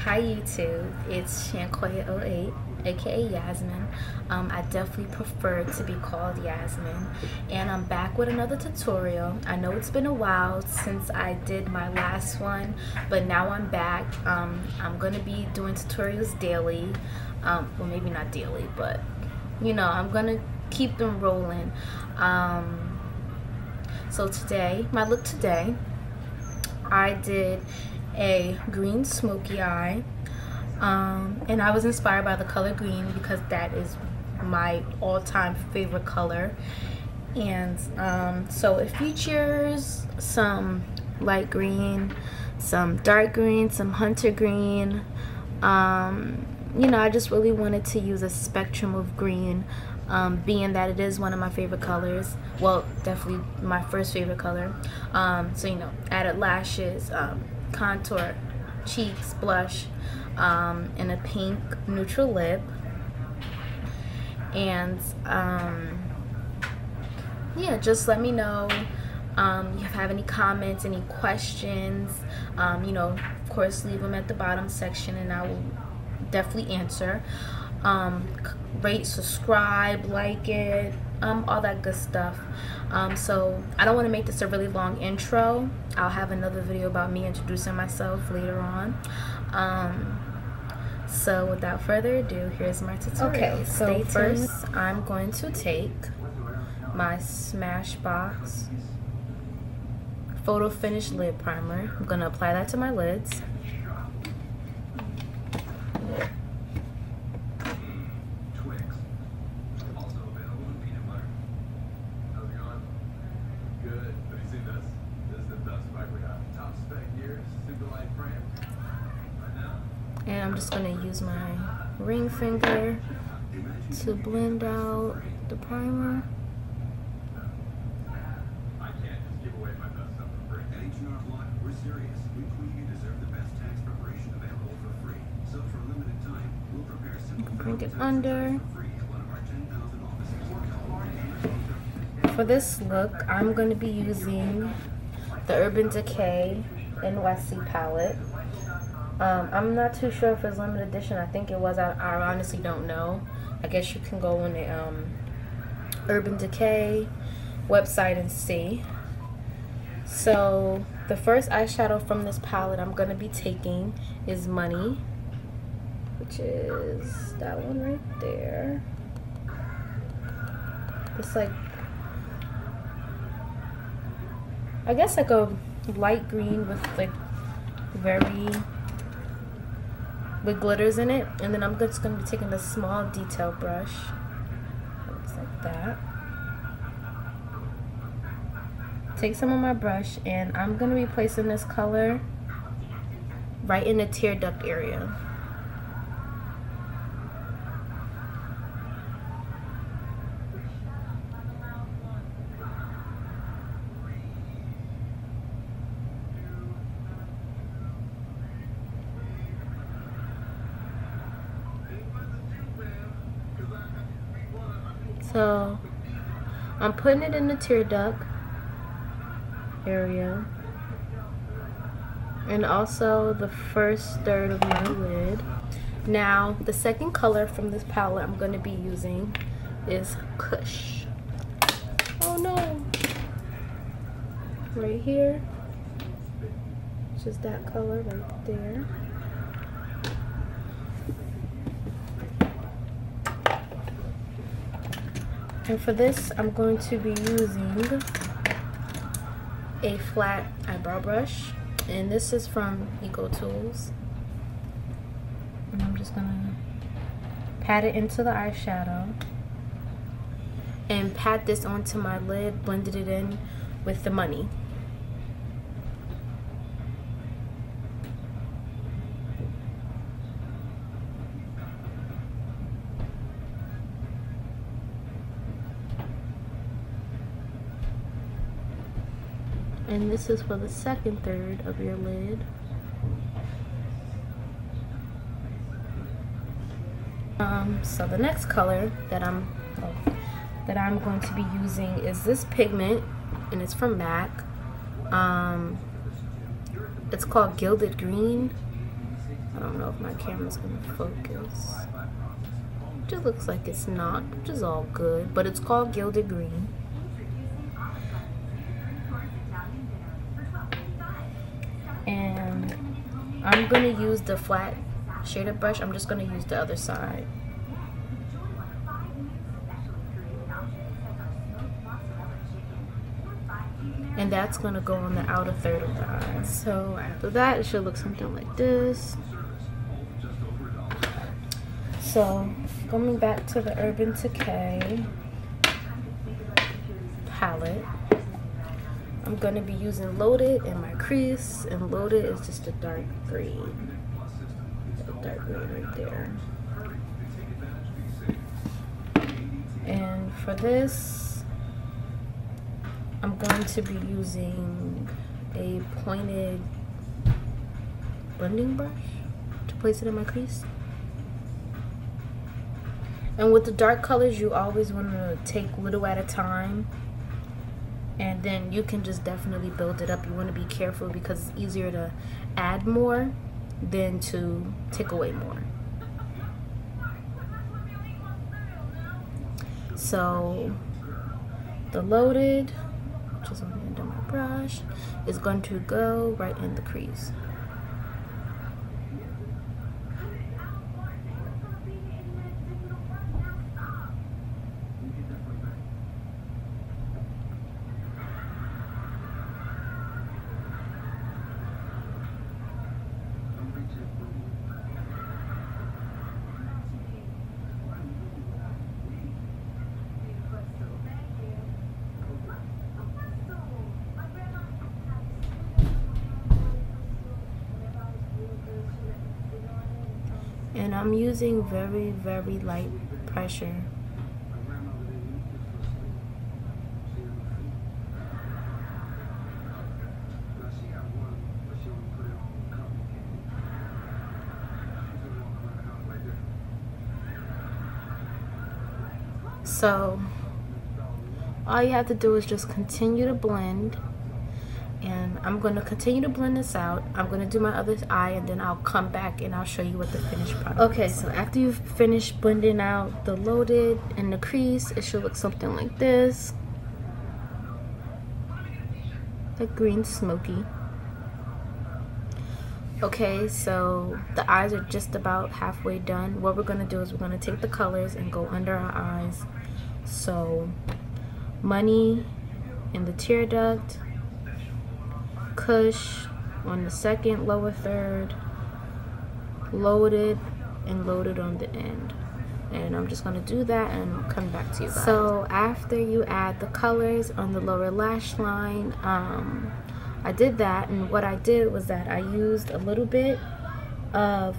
Hi YouTube, it's Shankoya08, aka Yasmin. I definitely prefer to be called Yasmin, and I'm back with another tutorial. I know it's been a while since I did my last one, but now I'm back. I'm gonna be doing tutorials daily. Well, maybe not daily, but you know, I'm gonna keep them rolling. So today, my look today, I did a green smoky eye, and I was inspired by the color green because that is my all-time favorite color. And so it features some light green, some dark green, some hunter green. You know, I just really wanted to use a spectrum of green, being that it is one of my favorite colors. Well, definitely my first favorite color. So, you know, added lashes, contour, cheeks, blush, and a pink neutral lip. And yeah, just let me know if you have any comments, any questions. You know, of course, leave them at the bottom section and I will definitely answer. Rate, subscribe, like it, all that good stuff. So I don't want to make this a really long intro. I'll have another video about me introducing myself later on. So without further ado, here's my tutorial. Okay, so first I'm going to take my Smashbox Photo Finish Lid Primer. I'm going to apply that to my lids. And I'm just going to use my ring finger to blend out the primer. You can bring it under. For this look, I'm going to be using the Urban Decay NYC palette. I'm not too sure if it's limited edition. I think it was. I honestly don't know. I guess you can go on the Urban Decay website and see. So the first eyeshadow from this palette I'm going to be taking is Money, which is that one right there. It's like, I guess like a light green with like with glitters in it. And then I'm just going to be taking a small detail brush. It looks like that. Take some of my brush and I'm going to be placing this color right in the tear duct area. So I'm putting it in the tear duct area and also the first third of my lid. Now the second color from this palette I'm going to be using is Kush. Oh no! Right here, which is that color right there. And for this, I'm going to be using a flat eyebrow brush, and this is from Eco Tools. And I'm just gonna pat it into the eyeshadow and pat this onto my lid, blended it in with the Money. And this is for the second third of your lid. So the next color that I'm going to be using is this pigment, and it's from MAC. It's called Gilded Green. I don't know if my camera's gonna focus. It just looks like it's not, which is all good, but it's called Gilded Green. And I'm gonna use the flat shader brush. I'm just gonna use the other side. And that's gonna go on the outer third of the eye. So after that, it should look something like this. So going back to the Urban Decay palette, I'm gonna be using Loaded in my crease, and Loaded is just a dark green. Dark green right there. And for this, I'm going to be using a pointed blending brush to place it in my crease. And with the dark colors, you always want to take little at a time, and then you can just definitely build it up. You want to be careful because it's easier to add more than to take away more. So the Loaded, which is on the end of my brush, is going to go right in the crease. And I'm using very, very light pressure. So all you have to do is just continue to blend. And I'm going to continue to blend this out. I'm going to do my other eye, and then I'll come back and I'll show you what the finished product is. Okay, so after you've finished blending out the Loaded and the crease, it should look something like this. The green smoky. Okay, so the eyes are just about halfway done. What we're going to do is we're going to take the colors and go under our eyes. So Money in the tear duct, Kush on the second lower third, Loaded, and Loaded on the end. And I'm just going to do that and come back to you guys. So after you add the colors on the lower lash line, I did that, and what I did was that I used a little bit of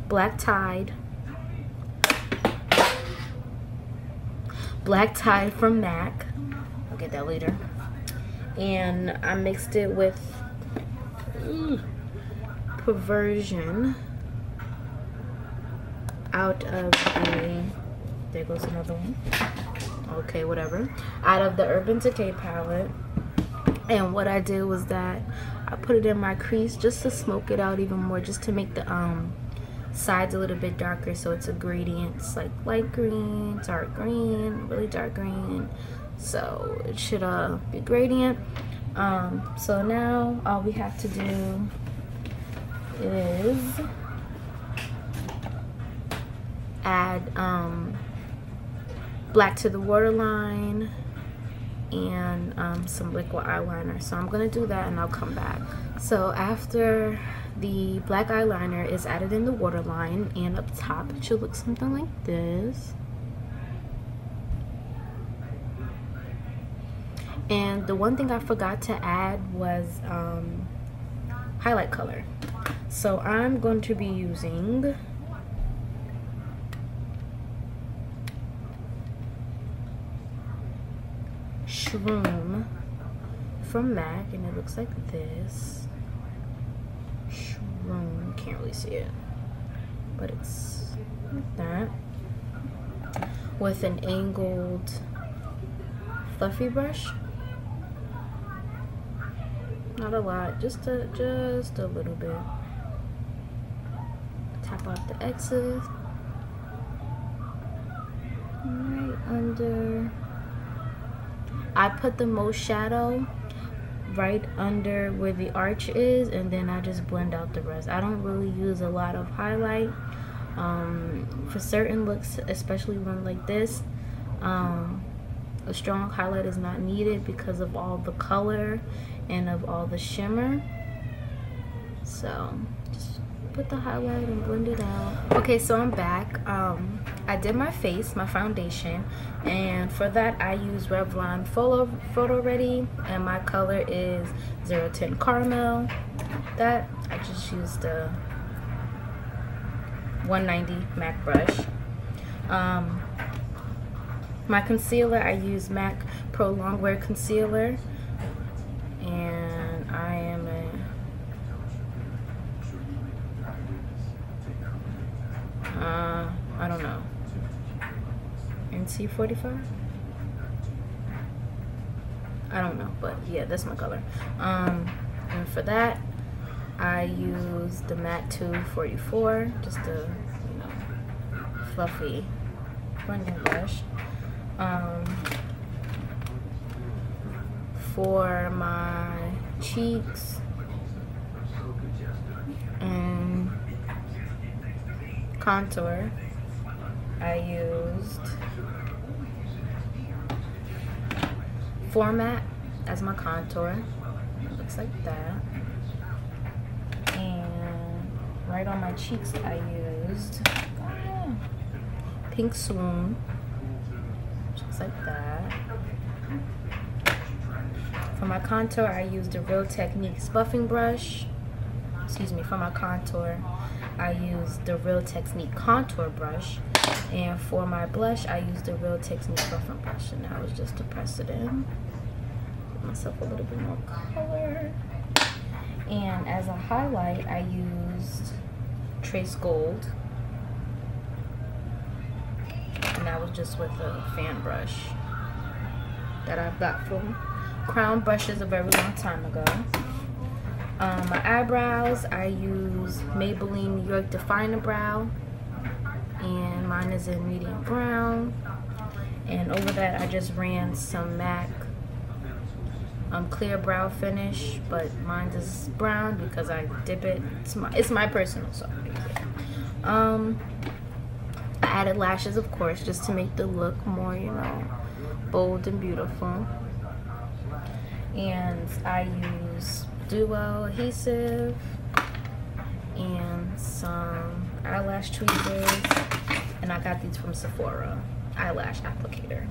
Black Tide from MAC. I'll get that later. And I mixed it with Perversion out of the, there goes another one, okay, whatever, out of the Urban Decay palette. And what I did was that I put it in my crease just to smoke it out even more, just to make the sides a little bit darker, so it's a gradient. It's like light green, dark green, really dark green, so it should be gradient. So now all we have to do is add black to the waterline and some liquid eyeliner. So I'm gonna do that and I'll come back. So after the black eyeliner is added in the waterline, and up top it should look something like this. And the one thing I forgot to add was highlight color. So I'm going to be using Shroom from MAC, and it looks like this. Shroom, can't really see it, but it's like that, with an angled fluffy brush. Not a lot, just a little bit. tap out the excess right under. I put the most shadow right under where the arch is, and then I just blend out the rest. I don't really use a lot of highlight for certain looks, especially one like this. A strong highlight is not needed because of all the color and of all the shimmer. So just put the highlight and blend it out. Okay, so I'm back. I did my face, my foundation, and for that I use Revlon Photo Ready, and my color is 010 Caramel. That I just used the 190 MAC brush. My concealer, I use MAC Pro Longwear Concealer, and I am I don't know, NC45? I don't know, but yeah, that's my color. And for that, I use the MAC 244, just a, you know, fluffy blending brush. For my cheeks and contour, I used Format as my contour. It looks like that. And right on my cheeks, I used Pink Swoon, just like that. For my contour, I used the Real Techniques buffing brush. Excuse me, for my contour, I used the Real Technique contour brush. And for my blush, I used the Real Technique buffing brush. And now it's just to press it in. Give myself a little bit more color. And as a highlight, I used Trace Gold. And that was just with a fan brush that I've got from Crown Brushes a very long time ago. My eyebrows, I use Maybelline New York Definer Brow, and mine is in medium brown. And over that, I just ran some MAC clear brow finish, but mine is brown because I dip it. It's my personal, so I added lashes, of course, just to make the look more, you know, bold and beautiful. And I use Duo adhesive and some eyelash tweezers, and I got these from Sephora, eyelash applicator.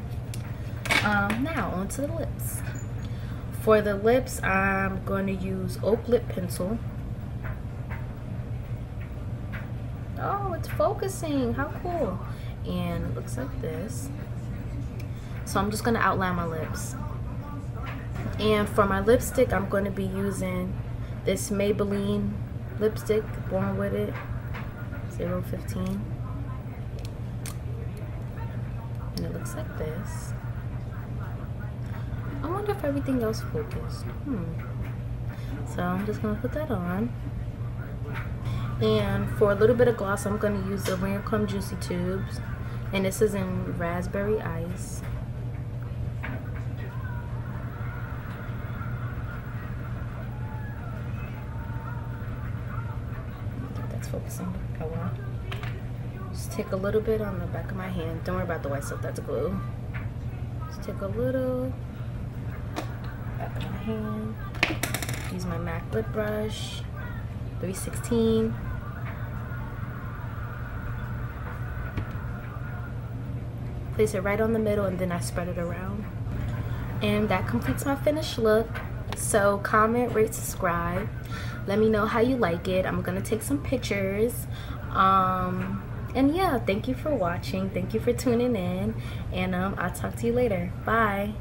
Now onto the lips. For the lips, I'm going to use Oak Lip Pencil. Oh, it's focusing, how cool. And it looks like this. So I'm just going to outline my lips. And for my lipstick, I'm going to be using this Maybelline lipstick, Born With It 015. And it looks like this. I wonder if everything else focused. So I'm just going to put that on. And for a little bit of gloss, I'm going to use the Lancome Juicy Tubes. And this is in Raspberry Ice. Focusing. Oh well. Just take a little bit on the back of my hand. Don't worry about the white stuff, that's glue. Just take a little back of my hand. Use my MAC lip brush, 316. Place it right on the middle, and then I spread it around. And that completes my finished look. So comment, rate, subscribe. Let me know how you like it. I'm gonna take some pictures. And yeah, thank you for watching. Thank you for tuning in. And I'll talk to you later. Bye.